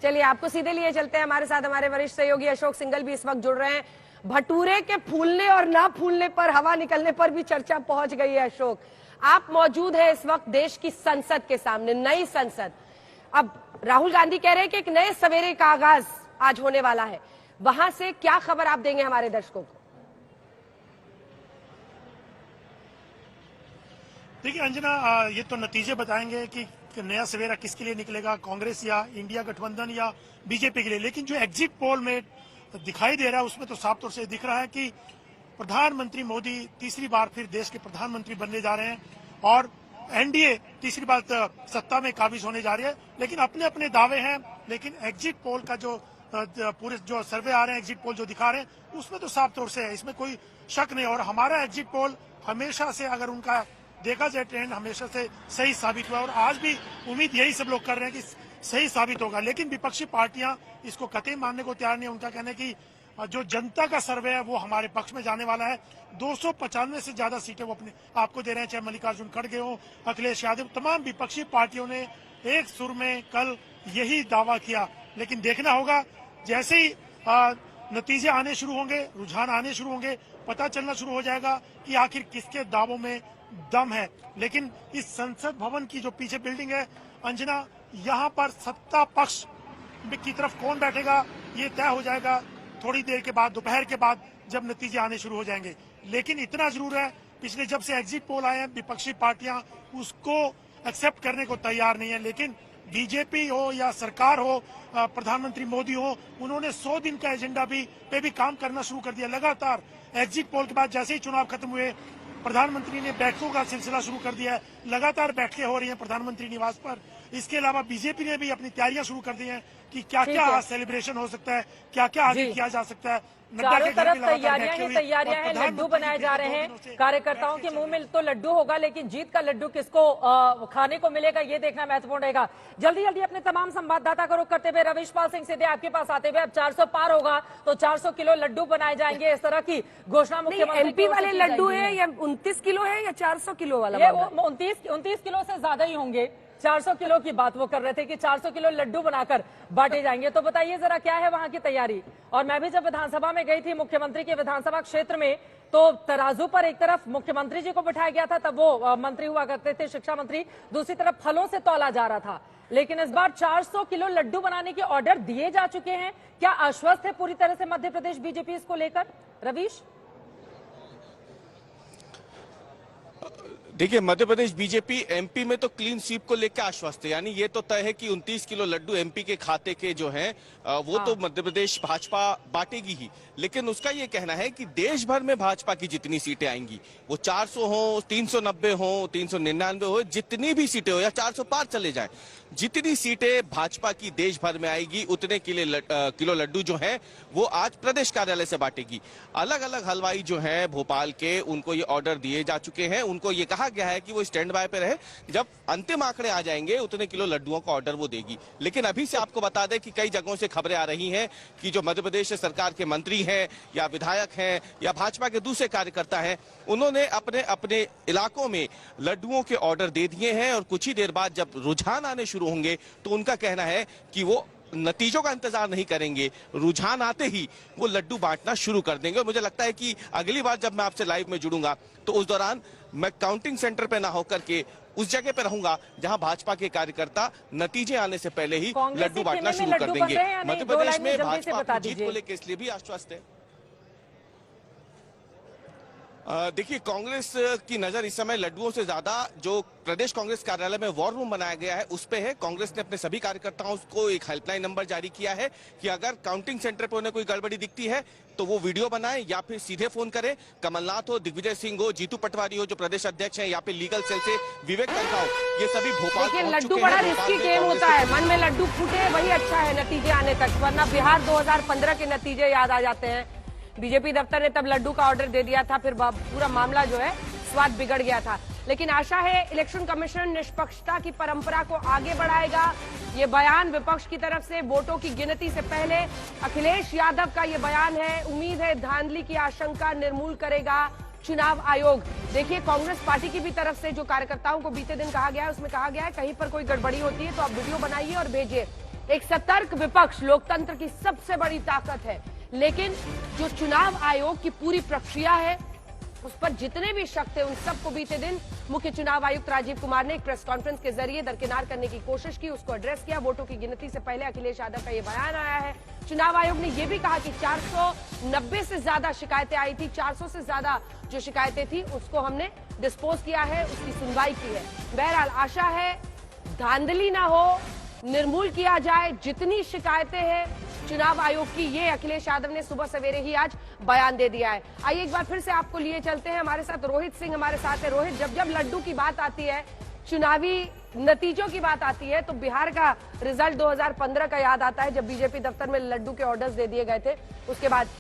चलिए आपको सीधे लिए चलते हैं, हमारे साथ हमारे वरिष्ठ सहयोगी अशोक सिंघल भी इस वक्त जुड़ रहे हैं। भटूरे के फूलने और ना फूलने पर, हवा निकलने पर भी चर्चा पहुंच गई है। अशोक, आप मौजूद हैं इस वक्त देश की संसद के सामने, नई संसद। अब राहुल गांधी कह रहे हैं कि एक नए सवेरे का आगाज आज होने वाला है, वहां से क्या खबर आप देंगे हमारे दर्शकों को? देखिए अंजना, ये तो नतीजे बताएंगे कि नया सवेरा किसके लिए निकलेगा, कांग्रेस या इंडिया गठबंधन या बीजेपी के लिए। लेकिन जो एग्जिट पोल में दिखाई दे रहा है उसमें तो साफ तौर से दिख रहा है कि प्रधानमंत्री मोदी तीसरी बार फिर देश के प्रधानमंत्री बनने जा रहे हैं और एनडीए तीसरी बार सत्ता में काबिज होने जा रही है। लेकिन अपने अपने दावे हैं, लेकिन एग्जिट पोल का जो पूरे जो सर्वे आ रहे हैं, एग्जिट पोल जो दिखा रहे हैं उसमें तो साफ तौर से है, इसमें कोई शक नहीं। और हमारा एग्जिट पोल हमेशा से, अगर उनका देखा जाए ट्रेंड, हमेशा से सही साबित हुआ और आज भी उम्मीद यही सब लोग कर रहे हैं कि सही साबित होगा। लेकिन विपक्षी पार्टियां इसको कतई मानने को तैयार नहीं है। उनका कहना है कि जो जनता का सर्वे है वो हमारे पक्ष में जाने वाला है। 295 से ज्यादा सीटें वो अपने आपको दे रहे हैं, चाहे मल्लिकार्जुन खड़गे हो, अखिलेश यादव, तमाम विपक्षी पार्टियों ने एक सुर में कल यही दावा किया। लेकिन देखना होगा, जैसे ही नतीजे आने शुरू होंगे, रुझान आने शुरू होंगे, पता चलना शुरू हो जाएगा कि आखिर किसके दावों में दम है। लेकिन इस संसद भवन की जो पीछे बिल्डिंग है अंजना, यहाँ पर सत्ता पक्ष की तरफ कौन बैठेगा ये तय हो जाएगा थोड़ी देर के बाद, दोपहर के बाद, जब नतीजे आने शुरू हो जाएंगे। लेकिन इतना जरूर है, पिछले जब से एग्जिट पोल आए हैं विपक्षी पार्टियां उसको एक्सेप्ट करने को तैयार नहीं है। लेकिन बीजेपी हो या सरकार हो, प्रधानमंत्री मोदी हो, उन्होंने 100 दिन का एजेंडा पे भी काम करना शुरू कर दिया। लगातार एग्जिट पोल के बाद जैसे ही चुनाव खत्म हुए, प्रधानमंत्री ने बैठकों का सिलसिला शुरू कर दिया है। लगातार बैठकें हो रही हैं प्रधानमंत्री निवास पर। इसके अलावा बीजेपी ने भी अपनी तैयारियां शुरू कर दी हैं कि क्या क्या सेलिब्रेशन हो सकता है, क्या क्या आगे किया जा सकता है। चारों तरफ तैयारियां ही तैयारियां हैं, लड्डू बनाए जा रहे हैं। कार्यकर्ताओं के मुंह में तो लड्डू होगा, लेकिन जीत का लड्डू किसको खाने को मिलेगा ये देखना महत्वपूर्ण रहेगा। जल्दी जल्दी अपने तमाम संवाददाता को रुख करते हुए रविश पाल सिंह सीधे आपके पास आते हुए, अब 400 पार होगा तो 400 किलो लड्डू बनाए जाएंगे, इस तरह की घोषणा मुख्यमंत्री। एमपी वाले लड्डू है या 29 किलो है या 400 किलो वाला? ये 29 किलो से ज्यादा ही होंगे। 400 किलो की बात वो कर रहे थे कि 400 किलो लड्डू बनाकर बांटे जाएंगे। तो बताइए जरा क्या है वहां की तैयारी। और मैं भी जब विधानसभा में गई थी, मुख्यमंत्री के विधानसभा क्षेत्र में, तो तराजू पर एक तरफ मुख्यमंत्री जी को बिठाया गया था, तब वो मंत्री हुआ करते थे, शिक्षा मंत्री, दूसरी तरफ फलों से तौला जा रहा था। लेकिन इस बार 400 किलो लड्डू बनाने के ऑर्डर दिए जा चुके हैं। क्या आश्वस्त है पूरी तरह से मध्य प्रदेश बीजेपी इसको लेकर? रवीश, देखिए, मध्य प्रदेश बीजेपी एमपी में तो क्लीन स्वीप को लेकर आश्वस्त है, यानी ये तो तय है कि 29 किलो लड्डू एमपी के खाते के जो हैं वो तो मध्य प्रदेश भाजपा बांटेगी ही। लेकिन उसका ये कहना है कि देश भर में भाजपा की जितनी सीटें आएंगी, वो 400 हो, 390 हो, 399 हो, जितनी भी सीटें हो या 400 पार चले जाएं, जितनी सीटें भाजपा की देश भर में आएगी उतने किलो लड्डू जो है वो आज प्रदेश कार्यालय से बांटेगी। अलग अलग हलवाई जो है भोपाल के, उनको ये ऑर्डर दिए जा चुके हैं। उनको ये कहा गया है कि वो स्टैंड बाय पे रहे, जब अंतिम आंकड़े आ जाएंगे उतने किलो लड्डुओं का ऑर्डर वो देगी। लेकिन अभी से आपको बता दें कि कई जगहों से खबरें आ रही हैं कि जो मध्य प्रदेश सरकार के मंत्री हैं या विधायक हैं या भाजपा के दूसरे कार्यकर्ता हैं, उन्होंने अपने अपने इलाकों में लड्डुओं के ऑर्डर दे दिए हैं और कुछ ही देर बाद जब रुझान आने शुरू होंगे तो उनका कहना है कि वो नतीजों का इंतजार नहीं करेंगे, रुझान आते ही वो लड्डू बांटना शुरू कर देंगे। और मुझे लगता है कि अगली बार जब मैं आपसे लाइव में जुड़ूंगा तो उस दौरान मैं काउंटिंग सेंटर पे ना होकर के उस जगह पे रहूंगा जहां भाजपा के कार्यकर्ता नतीजे आने से पहले ही लड्डू बांटना शुरू कर देंगे। मध्य प्रदेश में भाजपा जीत को लेकर इसलिए भी आश्वस्त है। देखिए, कांग्रेस की नजर इस समय लड्डुओं से ज्यादा जो प्रदेश कांग्रेस कार्यालय में वॉर रूम बनाया गया है उस पे है। कांग्रेस ने अपने सभी कार्यकर्ताओं को एक हेल्पलाइन नंबर जारी किया है कि अगर काउंटिंग सेंटर पर उन्हें कोई गड़बड़ी दिखती है तो वो वीडियो बनाएं या फिर सीधे फोन करें। कमलनाथ हो, दिग्विजय सिंह हो, जीतू पटवारी हो जो प्रदेश अध्यक्ष हैं, या फिर लीगल सेल से विवेक तन्खा हो, ये सभी भोपाल पहुंच चुके हैं। लड्डू बड़ा रिस्की गेम होता है, मन में लड्डू फूटे वही अच्छा है नतीजे आने तक, वरना बिहार 2015 के नतीजे याद आ जाते हैं। बीजेपी दफ्तर ने तब लड्डू का ऑर्डर दे दिया था, फिर पूरा मामला जो है स्वाद बिगड़ गया था। लेकिन आशा है इलेक्शन कमीशन निष्पक्षता की परंपरा को आगे बढ़ाएगा। ये बयान विपक्ष की तरफ से वोटों की गिनती से पहले अखिलेश यादव का ये बयान है। उम्मीद है धांधली की आशंका निर्मूल करेगा चुनाव आयोग। देखिए, कांग्रेस पार्टी की भी तरफ से जो कार्यकर्ताओं को बीते दिन कहा गया है उसमें कहा गया है कहीं पर कोई गड़बड़ी होती है तो आप वीडियो बनाइए और भेजिए। एक सतर्क विपक्ष लोकतंत्र की सबसे बड़ी ताकत है, लेकिन जो चुनाव आयोग की पूरी प्रक्रिया है उस पर जितने भी शक थे उन सबको बीते दिन मुख्य चुनाव आयुक्त राजीव कुमार ने एक प्रेस कॉन्फ्रेंस के जरिए दरकिनार करने की कोशिश की, उसको एड्रेस किया। वोटों की गिनती से पहले अखिलेश यादव का ये बयान आया है। चुनाव आयोग ने यह भी कहा कि 490 से ज्यादा शिकायतें आई थी, 400 से ज्यादा जो शिकायतें थी उसको हमने डिस्पोज किया है, उसकी सुनवाई की है। बहरहाल आशा है धांधली ना हो, निर्मूल किया जाए जितनी शिकायतें हैं चुनाव आयोग की। ये अखिलेश यादव ने सुबह सवेरे ही आज बयान दे दिया है। आइए एक बार फिर से आपको लिए चलते हैं, हमारे साथ रोहित सिंह हमारे साथ है। रोहित, जब जब लड्डू की बात आती है, चुनावी नतीजों की बात आती है, तो बिहार का रिजल्ट 2015 का याद आता है, जब बीजेपी दफ्तर में लड्डू के ऑर्डर्स दे दिए गए थे। उसके बाद